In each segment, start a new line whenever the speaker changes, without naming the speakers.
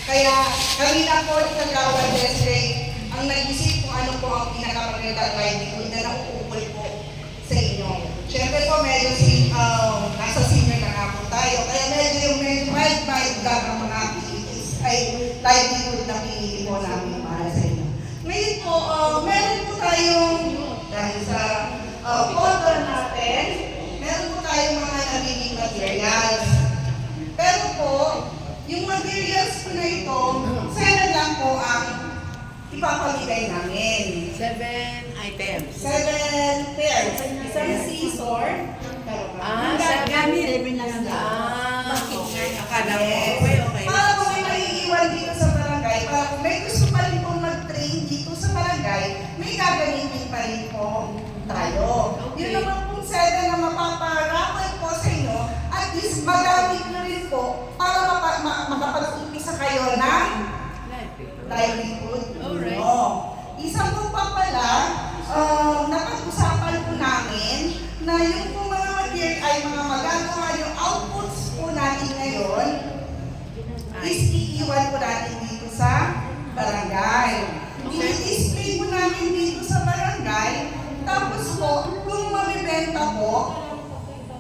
Kaya kami na po ni Kagawad Desiree ang nag-isip kung ano po ang pinakamagandang livelihood na nauukol po sa inyo. Siyempre po, medyo nasa senior na nga po tayo, kaya medyo mild ang mga activities ay livelihood na pinili po namin para sa inyo. Ngayon po, meron po tayong, dahil sa photo natin, meron po tayong mga nabibig materials. Pero po, yung materials po na ito, 7 lang po ang ipapamigay namin.
7 items.
7 pairs. Isang scissor.
Gamit. 7 lang ang bakit nga? Akala ko. Okay.
Para kung may maiiwan dito sa barangay, para kung may gusto pa rin pong mag-train dito sa barangay, may gagamitin pa rin po tayo. Yun naman pong 7 na mapaparakol po sa inyo, at least magamit nyo rin po para makapag-umpisa kayo ng livelihood.
Alright.
Isa po pa pala, napag-usapan po namin na yung po mga material ay mga magagawa yung outputs po natin ngayon is iiwan po natin dito sa barangay. I-display po namin dito sa barangay, tapos po, kung mabibenta po,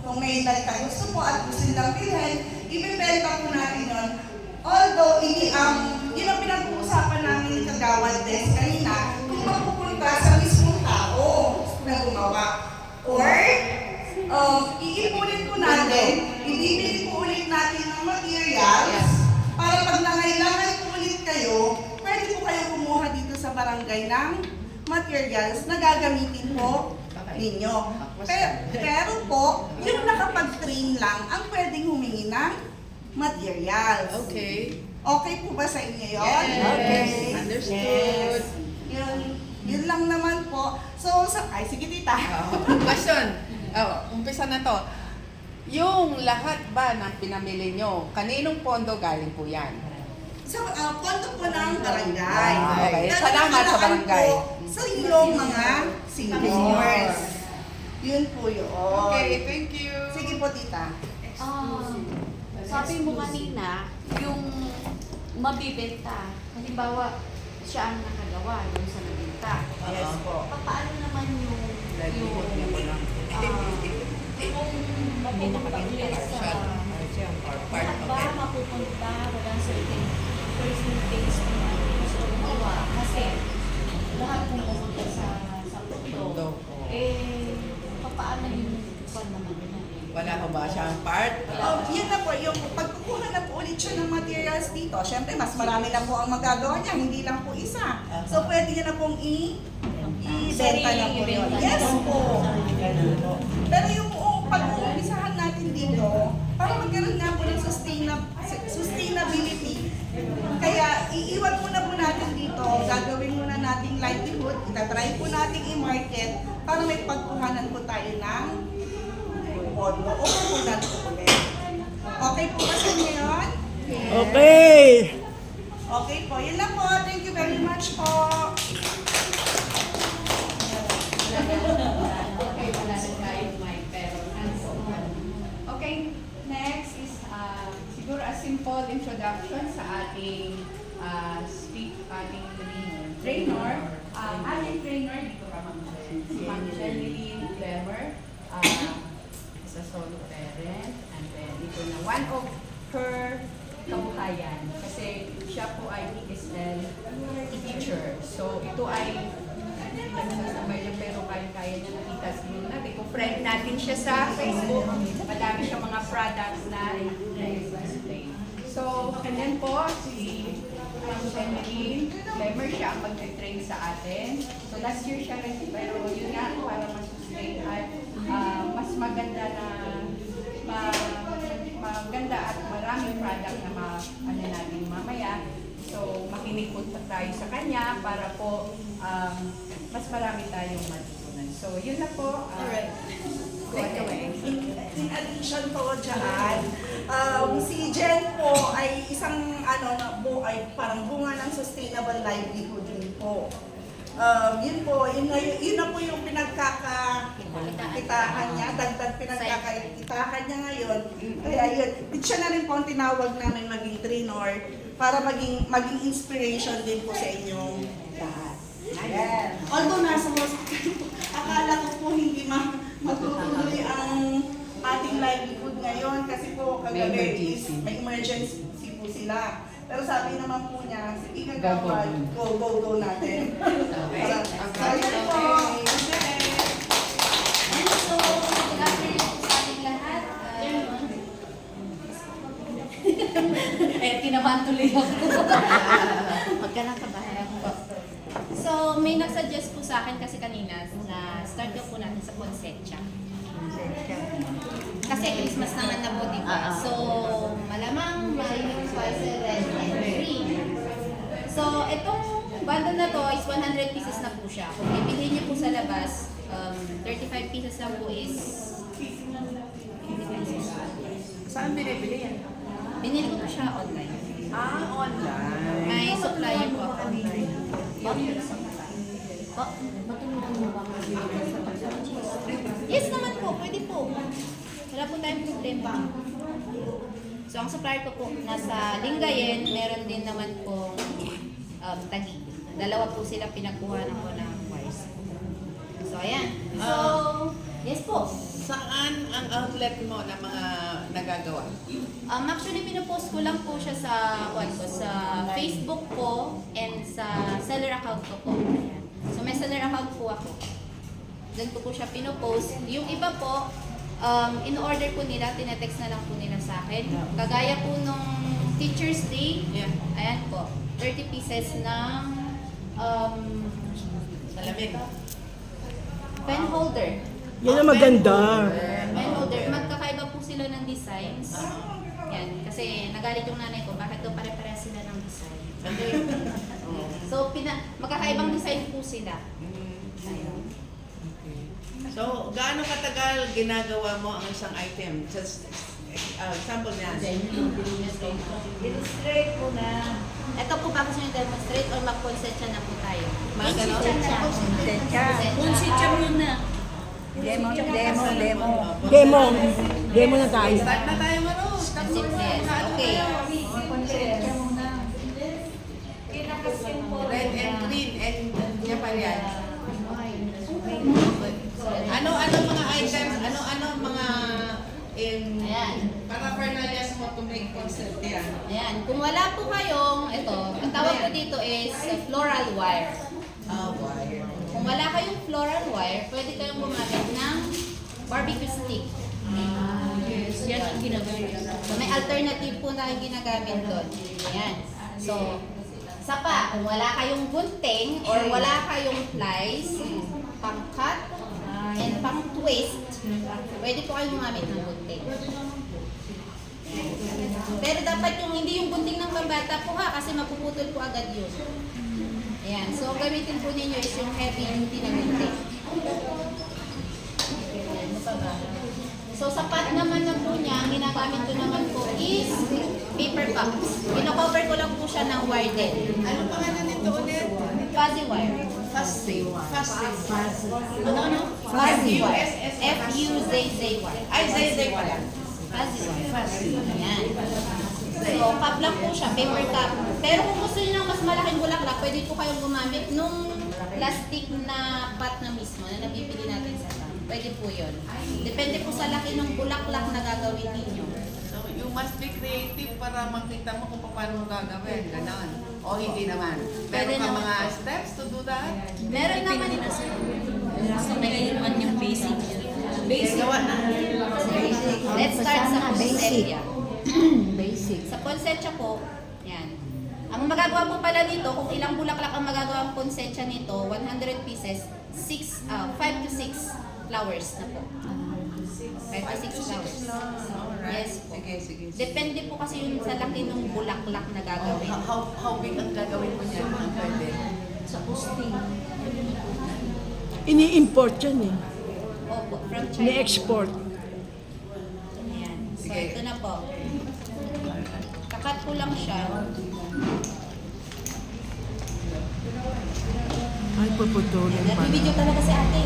kung may gusto po at gusto nilang bilhin, ibibenta po natin yun. Although, yun ang pinag-uusapan namin ni Kagawad Des kanina, kung mapupunta sa mismong tao na gumawa. Or, iipunin po natin, ibibili po ulit natin ng materials, para pag nangailangan po ulit kayo, pwede po kayo kumuha dito sa barangay ng materials na gagamitin po ninyo. Pero po, yung nakapag-train lang ang pwedeng humingi ng materials.
Okay.
Okay po ba sa inyo yun?
Yes.
Okay.
Understood.
Yes. Yun lang naman po. So, sige tita.
Question. Umpisa na to. Yung lahat ba ng pinamili nyo, kaninong pondo galing po yan?
Sa pondo po ng barangay.
Okay.
Pero
Salamat sa
nakalaan
barangay.
po sa inyong mga seniors. Yun po yun.
Okay, thank you.
Sige po tita.
Sabi mo kanina, yung mabibenta, halimbawa, siya ang nakagawa, yung sa nabenta.
Yes po.
Paano naman yung kung mapupunta ulit sa lahat ba mapupunta walang certain percentage na gusto gumawa kasi lahat kung pupunta sa pundo. Paano yung naman na?
Wala ko ba siyang part?
Yun na po, yung pagkukuha na po ulit siya ng materials dito, syempre mas marami na po ang magagawa niya, hindi lang po isa. So pwede niya na pong i-benta na po yun. Yes po. Pero yung pag-uumpisahan natin dito, para magkaroon nga po ng sustainability, kaya iiwan muna po natin dito, gagawin muna nating livelihood, itatry po nating i-market para may pagkuhanan po tayo ng pondo o pupunan po ulit. Okay po ba sa inyo yun?
Okay.
Okay po. Yun lang po. Thank you very much po.
Okay, wala na tayong mic, pero okay, next is siguro a simple introduction sa ating ating trainer. Ating trainer, dito ka si Ma'am Jeneline Clemer, is a solo parent, and then ito na one of her kabuhayan kasi siya po ay ESL teacher. So ito ay nagsasabay niya pero kaya niya nakita siguro natin. Kung friend natin siya sa Facebook, madami siya mga products na i-display. So, and then po, si Ma'am Jeneline Clemer siya ang mag-train sa atin. So last year siya rin, pero yun nga, para mas-sustain at mas maganda na maganda at maraming product na ano natin mamaya. So, makinig po tayo sa kanya para po mas marami tayong matutunan. So, yun na po.
Alright.
Go away.
In addition po dyan, si Jen po ay isang ay parang bunga ng sustainable livelihood din po. Yun po, yun na po yung pinagkakakitaan niya, dagdag pinagkakakitaan niya ngayon. Kaya yun, siya na rin po ang tinawag namin maging trainer para maging inspiration din po sa inyong lahat. Ayan. Although nasa hospital po, akala ko po hindi matutuloy ang ating livelihood ngayon kasi po kagabi may emergency po sila. Pero sabi naman po niya, sige kagawad, go natin.
Okay.
Ayun po.
And so, good afternoon po sa ating lahat. Tinabahan tuloy ako. Huwag ka nang kabahan. So, may nagsuggest po sa akin kasi kanina na start ko po natin sa Poinsettia. Kasi Christmas naman na po, di ba? So, malamang may spicy red and green. So, itong bundle na to is 100 pieces na po siya. Kung ibilhin niyo po sa labas, 35 pieces lang po is 50 pesos.
Saan binibili yan?
Binili ko po siya online.
Online.
May supplier po ako. Po? Yes naman po, pwede po. Wala po tayong problema. So, ang supplier ko po, nasa Lingayen, meron din naman po Taguig. Dalawa po sila pinagkuhanan ko ng wires. So, ayan. So, yes po.
Saan ang outlet mo na mga nagagawa?
Actually, pinopost ko lang po siya sa sa Facebook ko and sa seller account ko po. Ayan. So, may seller account po ako. Doon ko po siya pinopost. Yung iba po, in-order po nila, tinetext na lang po nila sa akin. Kagaya po nung Teacher's Day,
Yeah.
ayan po, 30 pieces ng
Salamig.
pen holder.
Yan ang maganda.
Pen holder, magkakaiba po sila ng designs. Yan, kasi nagalit yung nanay ko, bakit daw pare-pareha sila ng design. So, magkakaibang design po sila. Ayun.
So, gaano katagal ginagawa mo ang isang item? Just sample niya.
Illustrate po na. Ito po ba gusto nyo demonstrate or mag-poinsettia na po tayo? Poinsettia muna.
Demo na tayo.
Start na tayo, Maro.
Yes, okay.
Red and green and niya pa yan. Ano mga items, ano mga
Ayan.
paraphernalias mo to make concert yan?
Ayan. Kung wala po kayong, ito, ang tawag ko dito is floral wire.
Wire.
Kung wala kayong floral wire, pwede kayong gumamit ng barbecue stick. Yan ang ginagamit. So, may alternative po na ginagamit doon. Ayan. So, isa pa, kung wala kayong gunting or wala kayong plies, pang-cut and pang-twist, pwede po kayong gumamit ng gunting. Pero dapat hindi yung gunting ng pambata po ha, kasi mapuputol po agad yun. Ayan. So, gamitin po ninyo is yung heavy duty na gunting. So, sapat naman na po niya, ang ginagamit ko naman po is paper cups. Pino-cover ko lang po siya ng wire din.
Ano pangalan nito ulit?
Fuzzy wire.
Fuzzy.
Ano? Fuzzy wire. F-U-Z-Z-Y.
Ay, zay pala.
Fuzzy wire. Ayan. So, cup lang po siya, paper cup. Pero kung gusto niyo ng mas malaking bulaklak, pwede po kayong gumamit nung plastic na pot na mismo na nabibili natin sa shop. Pwede po yun. Depende po sa laki ng bulaklak na gagawin ninyo.
So, you must be creative para makita mo kung paano mo gagawin. Ganon. O hindi naman. Meron ka
naman
mga
po.
steps to do that?
Meron naman ito. So, may iwan yung basic.
Gawa na.
Let's start sa poinsettia.
Basic.
Sa poinsettia po, yan. Ang magagawa po pala nito, kung ilang bulaklak ang magagawa ang poinsettia nito, 100 pieces, 5 to 6 flowers na po. 5 to 6 flowers.
Alright.
Yes po.
Sige.
Depende po kasi yun sa laki ng bulaklak na gagawin.
How big ang gagawin mo niyan? Ang pwede?
Sa posting.
Ini-import yan eh.
Opo, from China.
Ini-export.
Ayan. So,
Sige.
ito na po. Kakat ko lang siya.
Ay, puputulin pa.
Nagbibideo talaga si ate.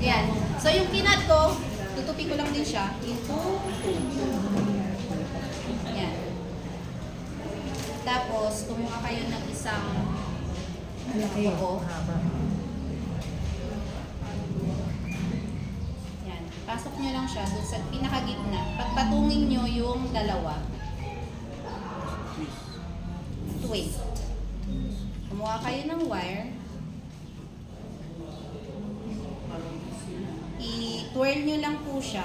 Yan. So yung kinat ko, tutupi ko lang din siya into 2. Yan. Tapos, kumuha kayo ng isang buo. Yan. Pasok nyo lang siya doon sa pinakagitna. Pagpatungin nyo yung dalawa. Twist. Kumuha kayo ng wire. I-twirl nyo lang po siya.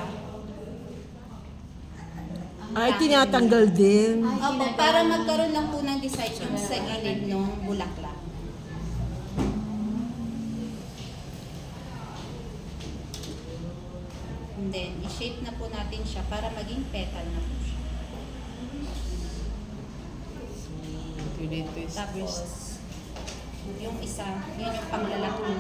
Ay, tinatanggal din.
Opo, para magkaroon lang po ng design yung sa gilid ng bulaklak. And then, i-shape na po natin siya para maging petal na po siya. Tapos, yung isa, yun yung panglalaki.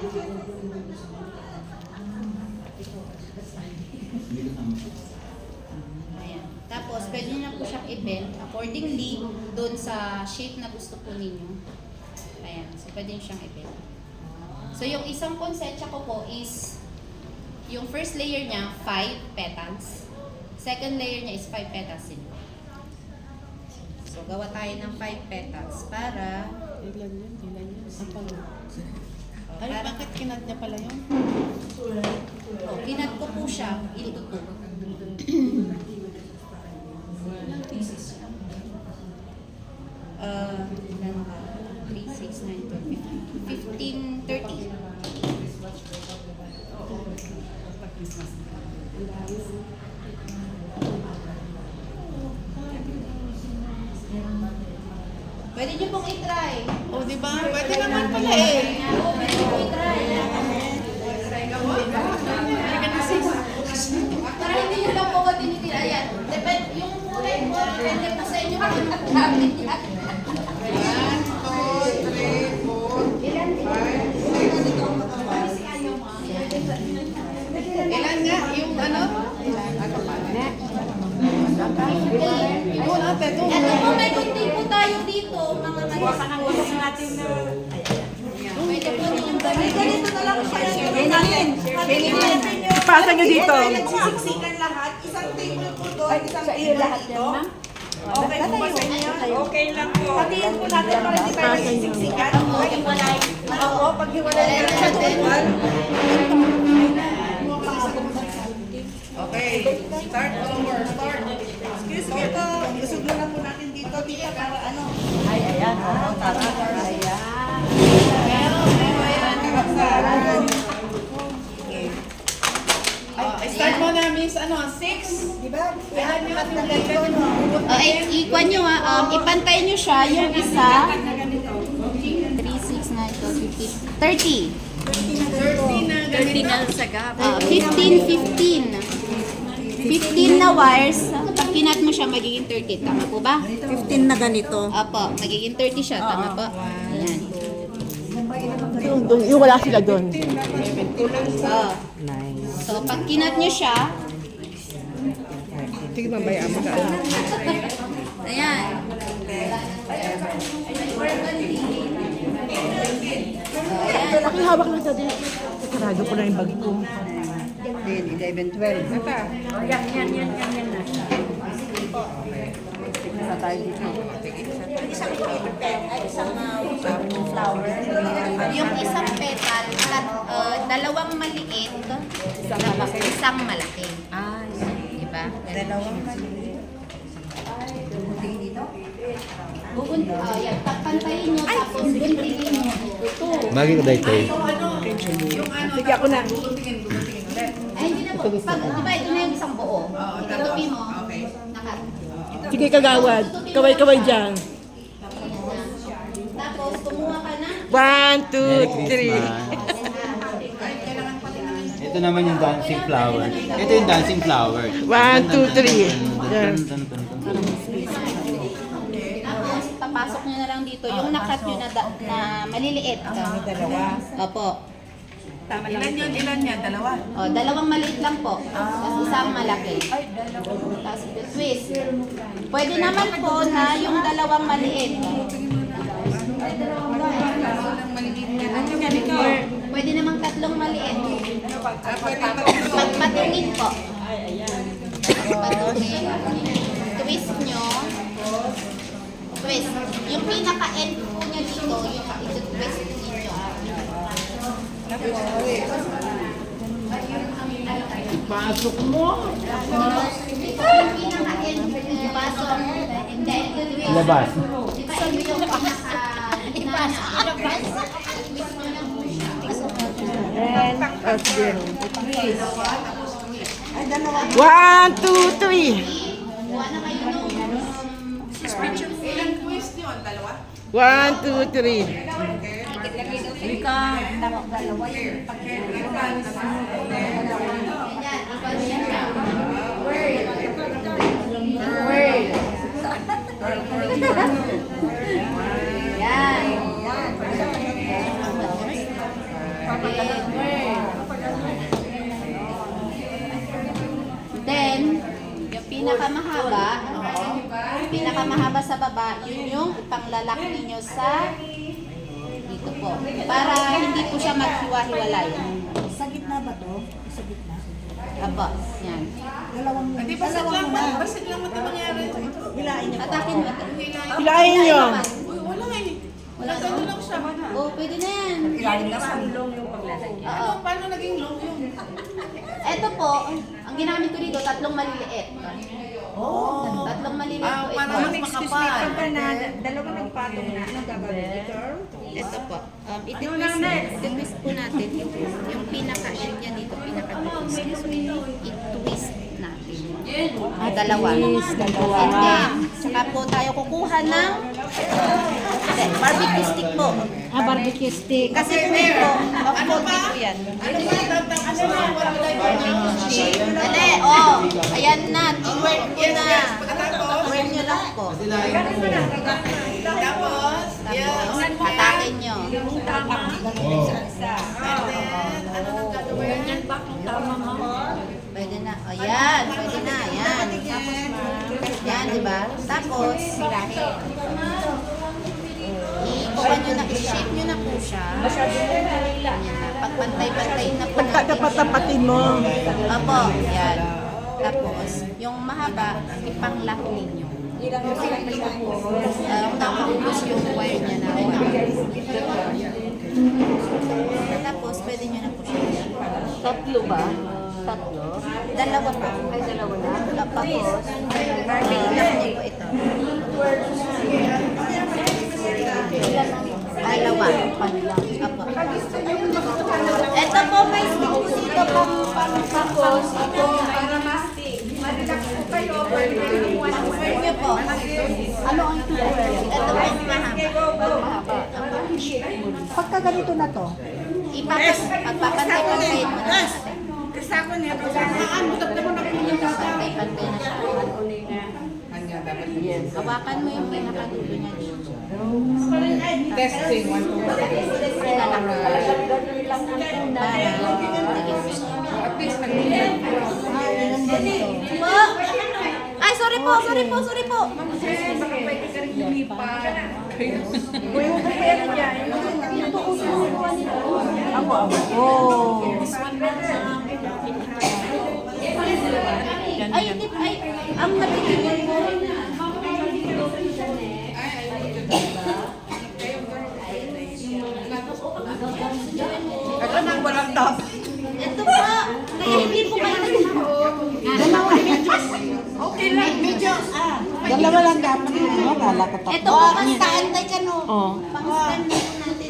Ayan. Tapos, pwede nyo na po siyang i-bend accordingly doon sa shape na gusto po ninyo. Ayan. So, pwede nyo siyang i-bend. So, yung isang konsensya ko po is, yung first layer niya, 5 petals. Second layer niya is 5 petals din. So, gawa tayo ng 5 petals para...
Ilan yun? Ang palo. Ay,
para-
bakit kinat niya pala yun?
Oh, kinat ko po siya into 2. Ilang pieces siya? 3, 6, 9, 12, 15, 30. Pwede niyo pong i-try.
O, di ba? Pwede naman pala eh.
Pwede niyo pong i-try. Para hindi niyo lang po ko tinitira. Ayan. Depende, yung kulay po, depende po sa inyo kung ang gamit niya.
1, 2, 3, 4, 5, 6. Ilan nga? Yung ano? Ano pa? Doon ate, doon.
Ito po, may kunti po tayo dito, mga manis. Pwede po ninyong gamitin.
Ganito na lang siya.
Ipasa nyo dito.
Nagsisiksikan lahat. Isang table po doon. Isang table dito. Okay po ba sa inyo? Okay lang po. Patiin po natin para hindi tayo nagsisiksikan. Oo, paghiwalay na siya doon.
Okay. Start over. Start.
Excuse me po. Isog na po natin dito. Tita, para ano?
Start mo na, Miss, ano, 6?
Di ba?
Kailan nyo at yung level mo?
Ikuan nyo ipantay nyo siya, yung isa. 3, 6, 9, 12, 15, 30.
30 na ganito.
15, 15 na wires. Pag kinat mo siya, magiging 30. Tama po ba?
15 na ganito.
Opo, magiging 30 siya. Tama po? Ayan.
Yung wala sila doon.
Oo. So, pag kinat nyo siya,
Sige, mabayaan mo ka.
ayan.
Nakihawak lang sa din. Sarado ko na yung bag ko.
11, 12. Ata.
Sa tayo dito.
Yung isang petal, dalawang maliit, isang malaki. Diba? Dalawang maliit. Yan, papantayin nyo, tapos guntingin nyo. Ito.
Magi ko dahil tayo.
Yung ano,
Sige, ako na.
Guntingin ulit.
Ay, hindi na po. Pag, diba, ito na yung isang buo. Itutupi mo.
Okay.
Nakat.
Sige, kagawad. Kaway-kaway dyan.
Tapos, kumuha ka na.
1, 2, 3.
Ito naman yung dancing flower. Ito yung dancing flower.
1, 2, 3.
Tapos, papasok nyo na lang dito. Yung nakat nyo na maliliit. Dalawa. Opo.
Ilan yun? Ilan yan? Dalawa?
O, dalawang maliit lang po. Tapos isang malaki. Tapos twist. Pwede naman po na yung dalawang maliit.
ng maliit na.
Pwede namang tatlong maliit.
Pwede tatlo.
Patungin po. Patungin. Twist nyo. Twist. Yung pinaka-end po niya dito, yung ito-twist ninyo.
Pasok mo.
Yung pinaka-end po niya, pasok. And then,
Labas.
ipasok nyo yung pinaka-labas. Twist nyo lang po siya.
And, sige.
Ay, dalawa.
1, 2, 3.
Kuha na kayo nung
Ilang twist yun? Dalawa?
1, 2, 3.
Ayan, ikaw siya. Word. Yan. Then, yung pinakamahaba sa baba, yun yung ipanglalak ninyo sa dito po. Para hindi po siya maghiwa-hiwalay.
Sa gitna ba to? Sa gitna.
Apo, yan.
Dalawang
Hindi, basit lang ba? Basit lang mo ito mangyari.
hilain niyo.
Atakin mo.
Hilahin nyo.
Uy, wala eh.
Wala
Ano lang siya.
Oh, pwede na yan.
Ano, paano naging long yun?
Ito po, ang ginamit ko dito, tatlong maliliit. Oh. Tatlong maliliit po ito.
Parang makapal.
Dalawa nagpatong na. Anong gagawin?
Ito po. Iti-twist po natin yung pinaka-end niya dito, pinaka-twist. So, i-twist natin. Dalawa. And then, saka po tayo kukuha ng barbecue stick po.
Barbecue stick.
Kasi po ito, off-folding po yan. Dali, oh, ayan na, teamwork po na. Work nyo lang po.
Tapos,
Tapos, hatakin nyo. Pwede na. Ayan, pwede na. Ayan. Yan, di ba? Tapos, i-kuha nyo na, i-shape nyo na po siya. Ayan na. Pagpantay-pantay na po natin.
Pagkatapat-tapatin mo.
Opo, yan. Tapos, yung mahaba, ipang-lock ninyo. Nakaubos yung wire niya na wire. Tapos, pwede nyo na po siya.
Tatlo ba? Tatlo?
Dalawa po. Ay, dalawa na. Tapos, i-lock nyo po ito. Dalawa. Apo. Ito po, may stick po dito pang tapos. Wire nyo po. Ano ang wire? Ito po yung mahaba.
Pagka ganito na to,
Pagpapantay-pantay mo na natin. Pantay-pantay na siya. Hawakan mo yung pinakadulo niya dito.
testing. 1, 2, 3.
Pinalak mo. Para
At least nag-ilan.
po! Ay, sorry po! Ay, hindi. Ay, ang nabigyan mo.
Ito nang walang top.
Ito po! Kaya hindi po kayo
Okay lang. Medyo,
dalawa lang dapat mo, lalakot ako.
Ito po, pang-stand ka no.
Oh.
Pang-stand natin.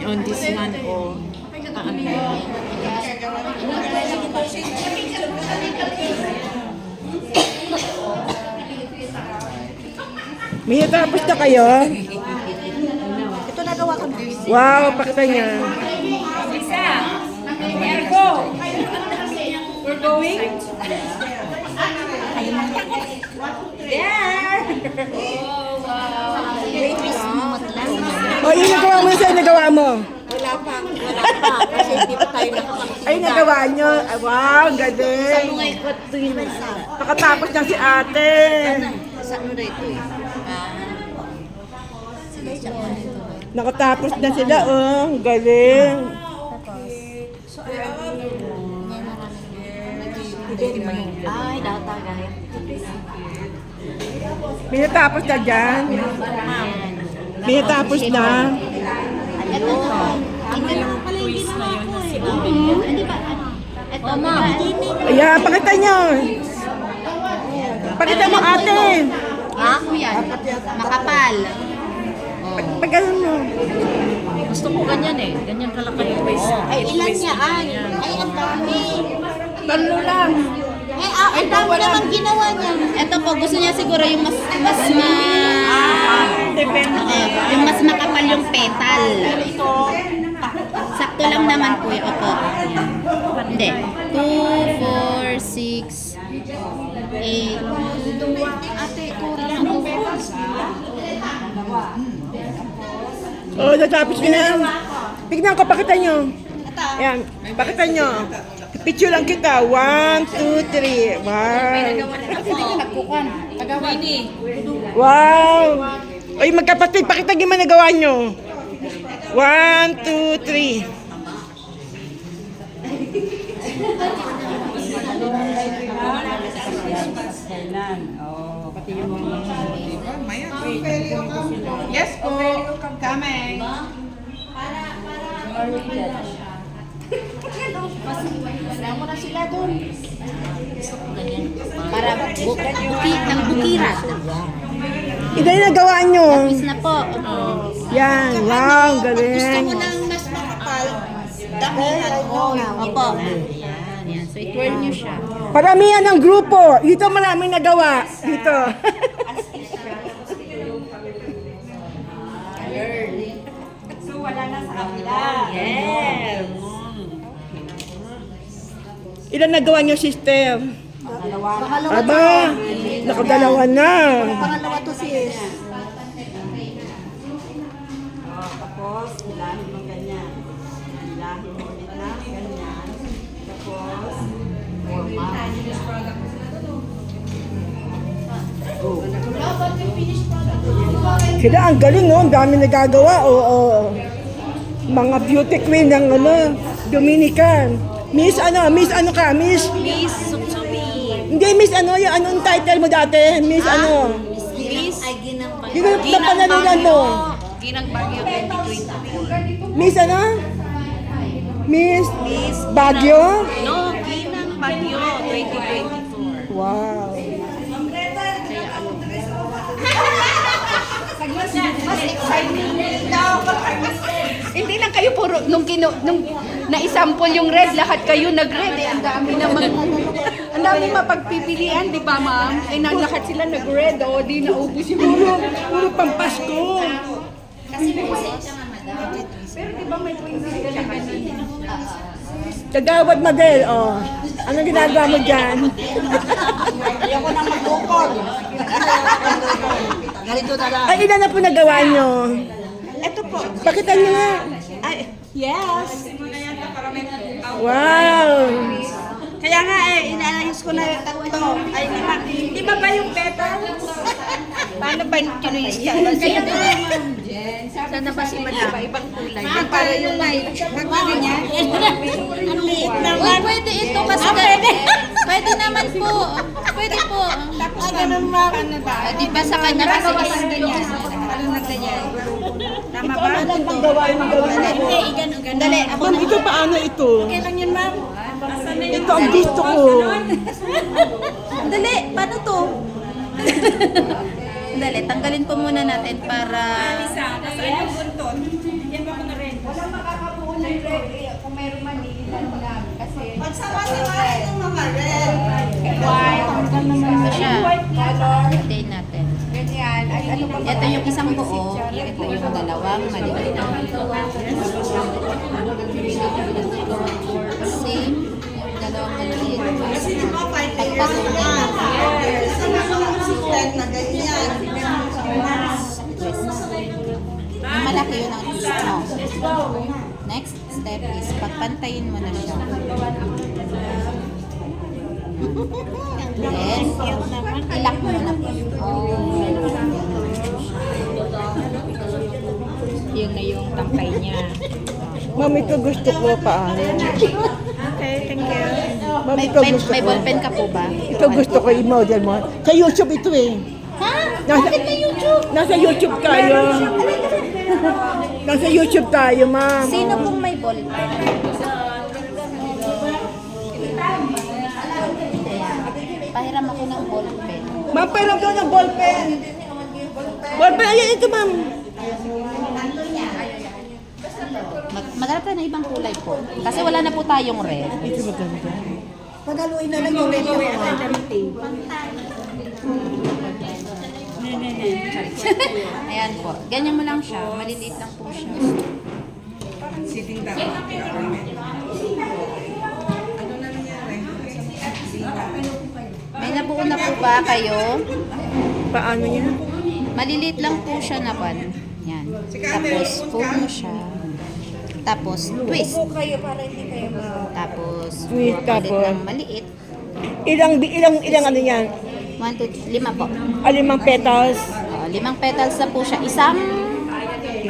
On this one, oh. May natapos na kayo?
Ito nagawa ko na.
Wow, pakita niya. O, yung nagawa mo sa'yo, nagawa mo?
Wala pa. Kasi hindi pa tayo nakapag-
Ay, nagawa nyo. Ay, wow, ang galing. Nakatapos na si ate.
Sa ano na ito eh?
Nakatapos na sila, oh. Galing.
Ay, daw tagay.
May natapos na dyan. May natapos na.
Ito, ito lang pala yung ginawa ko eh. Hindi ba? Ito, ma'am.
Ayan, pakita nyo. Pakita mo ate.
Ha? Yan. Makapal.
Pag ganun mo.
Gusto ko ganyan eh. Ganyan kalaki yung waist.
Ay, ilan niya? Ay, ang dami.
Talo lang.
Ang dami naman ginawa niya. Ito po, gusto niya siguro yung mas yung mas makapal yung petal. Sakto lang naman po yun. Opo. Hindi. 2, 4, 6, 8. Ate, kurang ang
Oh, natapos ko na. Tignan ko, pakita nyo. Ayan, pakita nyo. Picture lang kita. 1, 2, 3. Wow. Wow. Ay, magkapatid, pakita nyo man nagawa nyo. 1, 2, 3.
Yes po. Coming.
para ng bukirat.
Ito yung nagawa nyo.
Tapos na po.
Yan, wow,
Gusto
galing.
mo ng mas makapal? Damihan mo. Opo. Yan. So, i-twirl nyo siya.
Paramihan ng grupo. Dito maraming nagawa. Dito.
Yes.
Ilan nagawa nyo, sister? Aba, nakadalawa na.
Pangalawa to sis.
Tapos, hilahin mo ganyan. Hilahin mo ulit na ganyan. Tapos,
Sila ang galing, oh. Ang dami nagagawa. Oo. Mga beauty queen ng Dominican. Miss ano ka? Miss?
Miss Suksumi.
Hindi, Miss ano, yung anong title mo dati? Miss ano?
Miss
Yung napanalunan mo.
Ginang Bagyo 2024.
Miss ano? Miss Baguio?
No, Ginang Bagyo 2024.
Wow.
Hindi lang kayo puro, nung na-sample yung red, lahat kayo nag-red eh. Ang dami naman, ang dami mapagpipilian, di ba ma'am? Eh, lahat sila nag-red, o di naubos yung
Puro pampasko.
Pero di ba may point siya kanina?
Kagawad Madel, oh. Ano ginagawa mo dyan?
ayoko nang magbukod. Ganito na lang.
Ay, ilan na po nagawa nyo?
Ito po.
Pakita nyo nga.
Ay, yes.
Wow.
Kaya nga inaayos ko na yung tatlo. Ay, di ba ba yung petal? Paano ba yung kinuis yan?
Kaya nga ma'am Jen, sana ba si madam? Ibang kulay. Para yung
Ganyan. Ang liit naman.
Uy, pwede ito kasi pwede naman po. Pwede po.
Tapos ganun ma'am.
Di ba sa kanya kasi
Ganyan. Ano na ganyan? Tama ba?
Panggawa yung gawin mo.
Hindi, ganun. Dali, ako
Ma'am, ito paano ito?
okay lang yun ma'am.
Ito ang gusto ko.
Dali, paano to? Dali, tanggalin po muna natin para...
Walang makakabuo ng red eh. Kung meron man, ilan mo lang. Kasi,
Pagsama-samahin yung mga red.
Ito siya. Hintayin natin.
ganyan. Ay, ano ba?
Ito yung isang buo. Ito yung dalawang maliliit. Same. Yung dalawang maliliit.
Kasi di ba 5 layers na? Sa mga assistant na ganyan.
Yung malaki yun ang twist mo. Next step is pagpantayin mo na siya. Then, ilock mo na po.
Ma'am, ito gusto ko paano.
Okay, thank you.
Ma'am, ito gusto
May
ko.
ballpen ka po ba?
Ito gusto ko i-model mo. Sa YouTube ito eh.
Ha?
Nasa,
Bakit may YouTube?
Nasa YouTube tayo. Nasa YouTube tayo, ma'am.
Sino pong may ballpen? Pahiram ako ng ballpen.
Ma'am, pairam daw ng ballpen. Ballpen, ayan ito, ma'am.
Maghanap tayo ng ibang kulay po. Kasi wala na po tayong red.
Ito maganda.
Pagaluin na lang yung red yung
Ayan po. Ganyan mo lang siya. Maliliit lang po siya.
Sitting down. Ano na nangyari?
May nabuo na po ba kayo?
Paano niya?
Maliliit lang po siya na pan. Yan. Tapos fold mo siya. Tapos twist.
kayo para hindi kayo
Tapos
Twist,
ulit
tapos?
ng maliit.
Ilang ano yan?
1, 2, 5 po.
Alimang petals.
5 petals na po siya. Isang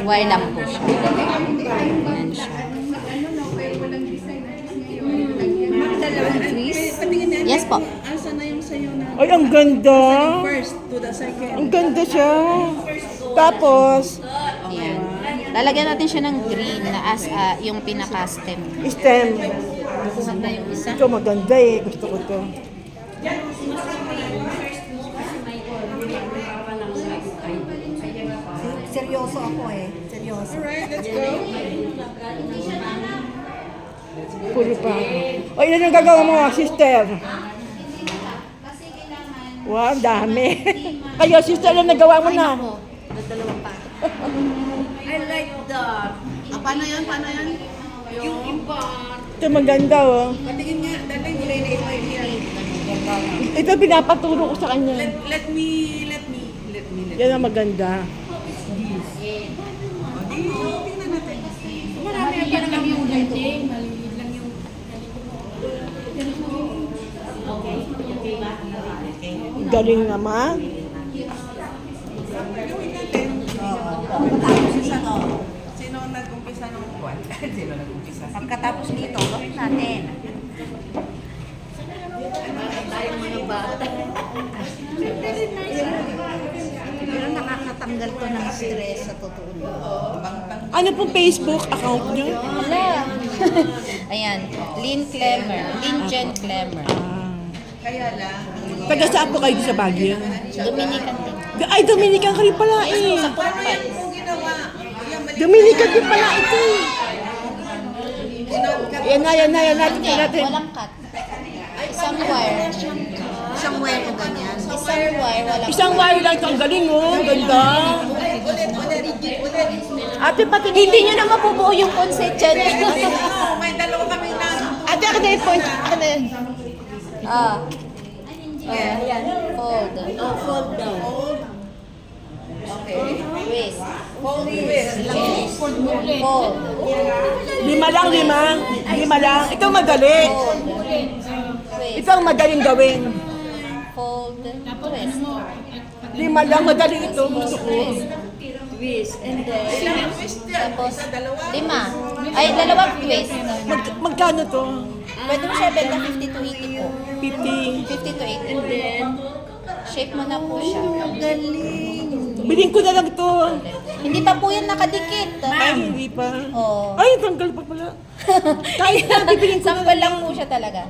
wire lang po siya. Yan siya.
dalawang twist.
Yes po.
Ay, ang ganda. Ang ganda siya. Tapos,
Ayan. Lalagyan natin siya ng green na as yung pinaka-stem.
stem.
Maganda yung isa.
Ito maganda eh. Gusto ko to.
Seryoso ako eh. Seryoso.
Puro pa. O, ilan ang gagawa mo, sister? Wow, ang dami. Kayo, sister, ilan nagawa mo na?
I like that.
Paano yun? Paano yun?
Yung iba.
Ito maganda, oh.
Patingin nga, dati mo rin
Ito pinapaturo ko sa kanya.
Let me.
Yan ang maganda.
Marami pa naman yung dating. Maliit lang yung...
Galing naman.
Sino nag-umpisa ng buwan? Sino nag-umpisa?
Pagkatapos nito, gawin natin. Pero nakakatanggal to ng stress sa totoo niyo.
Ano pong Facebook account niyo?
Wala. Ayan. Lynn Clemmer. Lynn Jen Clemmer.
Kaya lang,
Taga saan po kayo sa Baguio?
Dominican din.
Ay, Dominican ka rin pala eh.
Sa Purpad.
Dominican din pala ito eh. Yan na.
Hindi,
Natin.
walang cut. Isang wire.
Isang wire ko ganyan.
Isang wire, walang
Isang wire lang ito. Ang galing oh. Ang ganda. Ate, pati
Hindi nyo na mapubuo yung concept dyan.
may dalawa kami na.
Ate, ako na yung point. Ako na yun.
Ayan. Fold.
Fold down.
Twist.
Fold muli.
Fold.
Lima lang. Ito madali.
Fold. Twist.
Ito ang madaling gawin.
Fold. Twist.
Lima lang, madali ito. Gusto ko.
Twist. And then...
Tapos, 5. Ay, dalawang twist.
Magkano to?
Pwede mo siya benta 50 to 80 po.
50.
50 to 80.
And then...
Shape mo na po siya.
Galing.
Bilhin ko na lang to.
Hindi pa po yan nakadikit.
Ay, hindi pa.
Oh.
Ay, tanggal pa pala. Kahit na, bibilin ko na
Sample lang po siya talaga.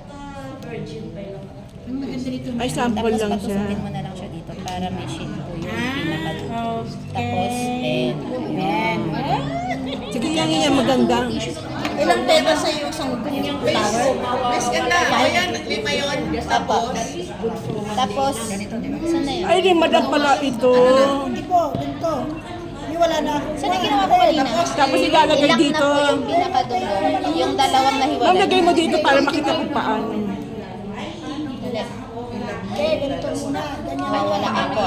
Ay, sample
Tapos
lang siya.
pagsusutin mo na lang siya dito para may shade po yung pinaka. Tapos, and
Sige lang yan, maganda.
Ilang pera sa iyo isang flower?
Mas ganda. Ayan, 5 yun.
Tapos, saan na yun?
Ay, lima lang pala ito.
Hindi po, ganito. Hindi wala na ako.
Saan na ginawa ko kanina?
Tapos ilalagay
Ilang
dito.
na po yung pinakadulo. Yung dalawang
Ma'am,
nahiwalay.
lagay mo dito para makita kung paano.
Eh, ganito muna. Ganyan.
May wala ako.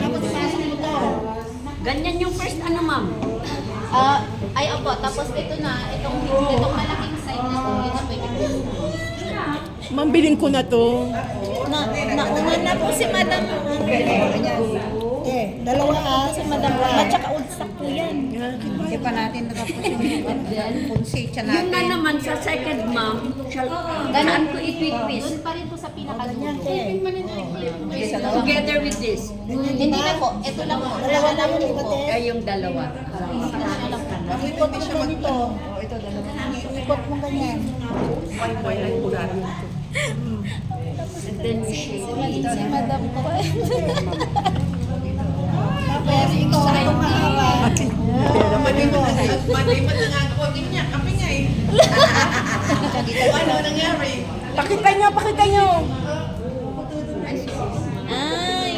Tapos ipasok mo to.
Ganyan yung first ano, ma'am?
Ay, opo. Tapos ito na. Itong malaking side na ito. Yun na pwede.
Ma'am, bilhin ko na to.
Nauna na po si Madam. Eh, Dalawa
Kasi Madam at saka old stock po yan.
Hindi pa natin natapos yung konsensya
Yun
natin.
na naman sa second ma'am, saan ko ipipis?
Doon pa rin po sa pinakadulo.
Together with this.
Hindi na po, ito lang po. Dalawa lang po.
Ay, yung dalawa.
Ikot mo ganito. Ikot mo ganyan.
And then
Si Madam po.
Tapos ikaw ay mahaba.
Mali mo na nga din niya. Kami nga eh. Ano nangyari?
Pakita nyo.
Ay,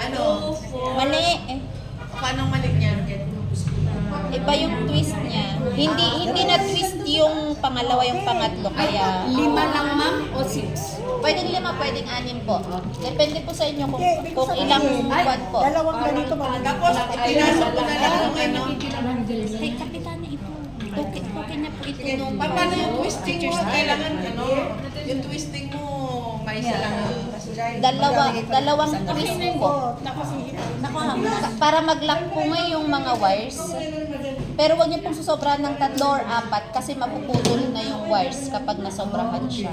Ano?
mali.
Paano mali niya?
Iba yung twist niya. Hindi na twist yung pangalawa, yung pangatlo. Kaya,
5 lang ma'am o 6?
pwedeng 5, pwedeng 6 po. Depende po sa inyo kung ilang buwan po.
Dalawang ganito pa.
Tapos, pinasok ko na lang yung ano.
Hey, Kapitana, ito. Okay na po ito nung...
Paano yung twisting mo? Kailangan ano? Yung twisting mo, may isa lang.
Dalawang twist po. Para mag-lock po ngayon yung mga wires. Pero huwag niyo pong susobrahan ng 3 or 4 kasi mapuputol na yung wires kapag nasobrahan siya.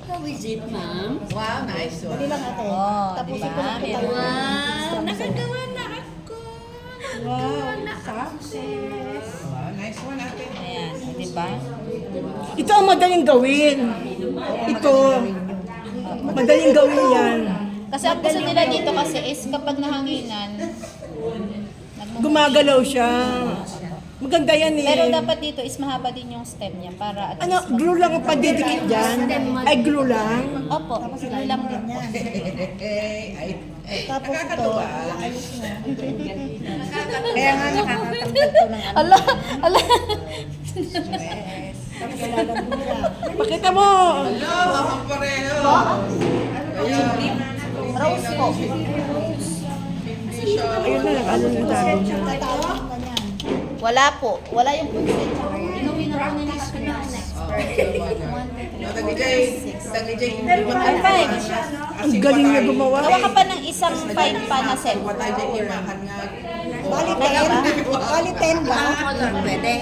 How is it ma'am?
Wow, nice one.
Hindi lang ate.
Oh,
Tapos
diba?
ikot kita.
Wow, nakagawa na ako.
Wow. Success.
Wow, nice one ate.
Ayan, di ba?
Ito ang madaling gawin. Ito. Madaling gawin yan.
Kasi ang gusto nila dito kasi is kapag nahanginan,
Gumagalaw siya. Maganda yan eh.
pero dapat dito is mahaba din yung stem niya para at
Ano,
least
glue lang ang pandidikit dyan? Ay, glue lang?
Opo, yun lang din.
Tapos ito, ayos na. Kaya nga nakakatanggal ko ng ano.
Ala, ala.
Tapos lalambura.
Pakita mo.
Hello, mga pareho.
Rose po.
Ayun na lang, ano yung sabi niya.
Tatawag ka niyan.
Wala po. Wala yung punsit. Inuwi na rin nila sa
Nagijay,
Ang five.
Ang galing niya gumawa.
Gawa ka pa ng isang 5 pa na set.
Patay dyan imakan nga.
Bali 10. Bali 10 ba?
Pwede.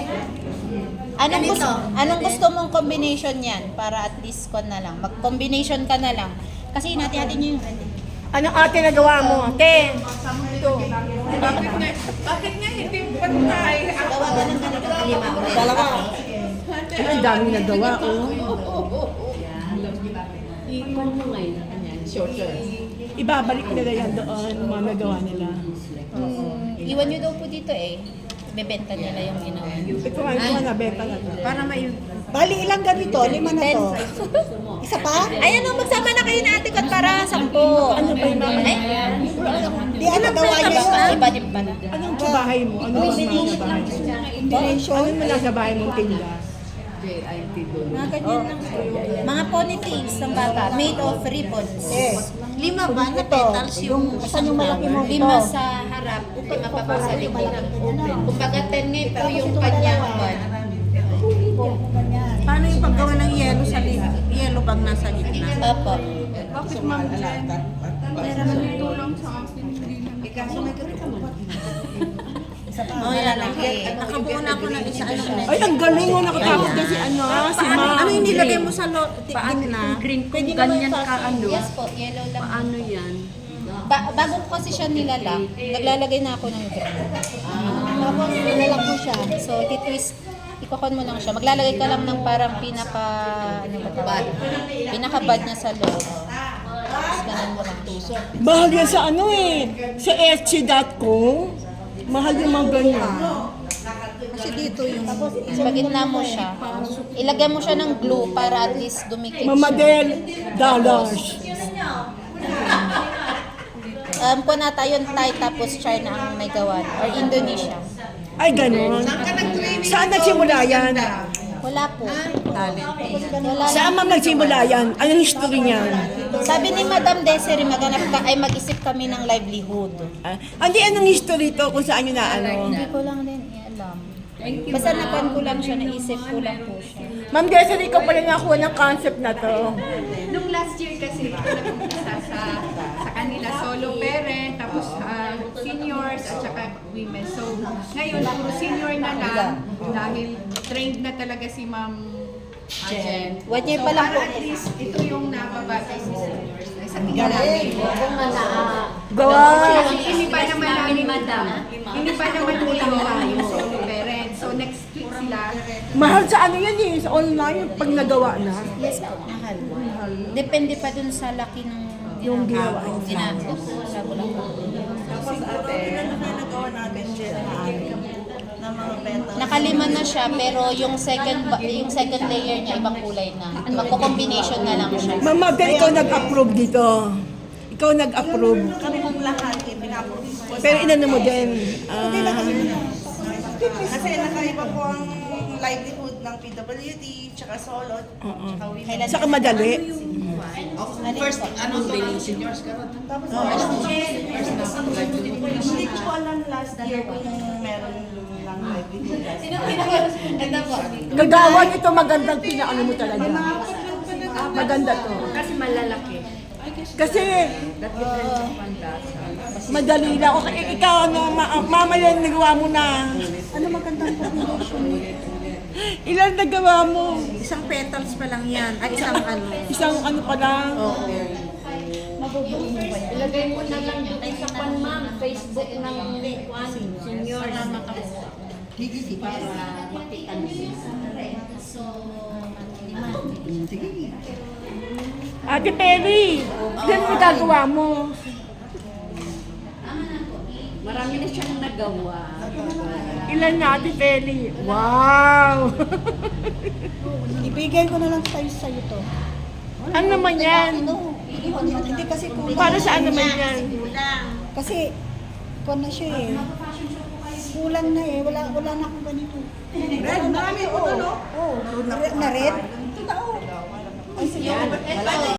Anong gusto mong combination yan? Para at least kon na lang. Mag-combination ka na lang. Kasi hati-hati nyo yung
Anong ate nagawa mo? Ate.
Bakit nga hindi pantay?
gawa ka ng ganito.
Dalawa. Ay, ang dami nagawa, oh.
Ikon mo ngayon.
Ibabalik nila yan doon, mga nagawa nila.
Iwan nyo daw po dito eh. Bebenta nila yung ginawa.
Ito nga, nabenta na to.
Bali ilang ganito? 5 na to. Isa pa?
Ayan o, magsama na kayo na ate ko para 10.
Ano ba yung mga...
Ay,
Di ano gawa niya yun?
iba din pala.
Anong sa bahay mo? Anong mga sa bahay mo? Anong mo nasa bahay mong tinda?
Mga ponytails ng bata, made of ribbons.
Eh.
5 ba na petals yung
Saan yung malaki mo?
5 sa harap, 5 pa sa likod. Kumbaga 10 nga po yung kanyang one.
Paano yung paggawa ng yellow sa yellow bag nasa gitna?
Opo.
Bakit ma'am Jen? Oh, yan. Nakabuo na ako ng isa.
Ay, ang galing mo nakatapos na si ano, si Ma.
Ano yung nilagay mo sa paan na?
green kung ganyan ka ano.
Yes po, yellow lang.
Paano yan?
Bago ko kasi siya nilalak, naglalagay na ako ng green.
Tapos nilalak mo siya.
So, titwist, ikokon mo lang siya. Maglalagay ka lang ng parang pinaka-bad niya sa loob. Tapos ganun mo lang.
Mahal yan sa ano eh. Sa Etsy.com. Mahal yung mga ganyan.
Kasi dito yung...
Sa gitna mo siya. Ilagay mo siya ng glue para at least dumikit siya.
Mamadel dollars.
Kung nata yun Thai tapos China ang may gawa. Or Indonesia.
Ay, ganon. Saan nagsimula yan?
Wala po. Wala
Saan ma'am nagsimula yan? Anong history niyan?
Sabi ni Madam Desiree, maganap ka ay mag-isip kami ng livelihood.
Hindi, anong history to kung saan yun na ano?
Hindi ko lang din alam. Basta napan ko lang siya, naisip ko lang po siya.
Ma'am Desiree, ikaw pala nakakuha ng concept na to.
Nung last last year kasi ito nag-umpisa sa kanila solo parent, tapos seniors at saka women. So ngayon, puro senior na lang dahil trained na talaga si Ma'am Jen.
1 year
So
pa lang po.
para at least ito yung nababatay sa seniors na sa tingin namin.
Gawa.
Kasi hindi pa naman namin hindi pa naman yung solo parent. So next week sila.
Mahal sa ano yan eh, sa online yung pag nagawa na.
Yes po, mahal. Depende pa dun sa laki ng
Yung ginawa.
ginagawa. Labo lang po. Nakalima na siya, pero yung second layer niya ibang kulay na. Magko-combination na lang siya.
Mama, pero ikaw nag-approve dito. Ikaw nag-approve.
Kami pong lahat, pinapos po.
Pero inano mo din.
Kasi nakaiba po ang livelihood ng PWD, tsaka solo, tsaka women.
Saka madali.
Hindi ko alam last year kung meron lang livelihood.
Gagawan ito magandang pinaano mo talaga. Maganda to.
Kasi malalaki.
Kasi madali lang. Okay, ikaw ano, mama yan nagawa mo na. Ano magandang combination? Ilan nagawa mo?
Isang petals pa lang yan. At isang ano.
Isang ano pa lang?
Ilagay mo na lang yung sa ma'am, Facebook ng senior na para makita nila.
Ate Perry, ilan mo gagawa mo?
Marami na siyang nagawa.
Ilan na Ate Perry? Wow!
Ibigay ko na lang sa'yo to.
Ano naman yan?
Hindi kasi kulang.
Para saan naman yan?
Kasi, kuwan na siya eh. Kulang na eh. Wala na akong ganito.
Red, marami po, no?
Oo. Na red?
Ito,